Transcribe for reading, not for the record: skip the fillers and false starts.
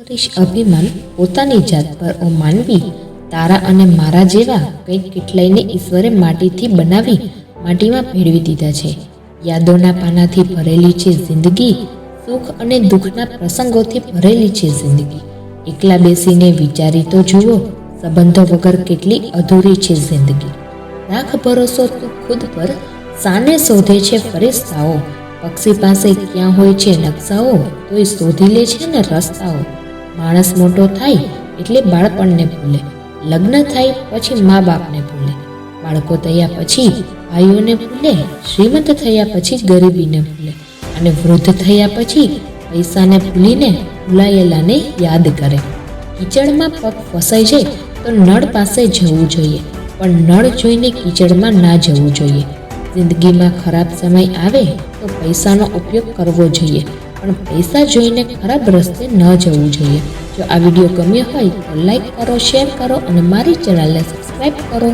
કરીશ અભિમાન પોતાની જાત પર ઓ માનવી, તારા અને મારા જેવા કંઈક કેટલાયને ઈશ્વરે માટીથી બનાવી માટીમાં ભેળવી દીધા છે. યાદોના પાનાથી ભરેલી છે જિંદગી, સુખ અને દુઃખના પ્રસંગોથી ભરેલી છે જિંદગી. એકલા બેસીને વિચારી તો જુઓ, સંબંધો વગર કેટલી અધૂરી છે જિંદગી. રાખ ભરોસો તું ખુદ પર, સાને શોધે છે ફરિશ્તાઓ. પક્ષી પાસે ક્યાં હોય છે નકશાઓ, તોય શોધી લે છે ને રસ્તાઓ. માણસ મોટો થાય એટલે બાળપણને ભૂલે, લગ્ન થાય પછી મા બાપને ભૂલે, બાળકો થયા પછી ભાઈઓને ભૂલે, શ્રીમંત થયા પછી ગરીબીને ભૂલે, અને વૃદ્ધ થયા પછી પૈસાને ભૂલીને ભૂલાયેલાને યાદ કરે. કીચડમાં પગ ફસાઈ જાય તો નળ પાસે જવું જોઈએ, પણ નળ જોઈને કીચડમાં ના જવું જોઈએ. જિંદગીમાં ખરાબ સમય આવે તો પૈસાનો ઉપયોગ કરવો જોઈએ, પણ પૈસા જોઈને ખરાબ રસ્તે ન જવું જોઈએ. જો આ વિડીયો ગમ્યો હોય તો લાઈક કરો, શેર કરો અને મારી ચેનલને સબસ્ક્રાઈબ કરો.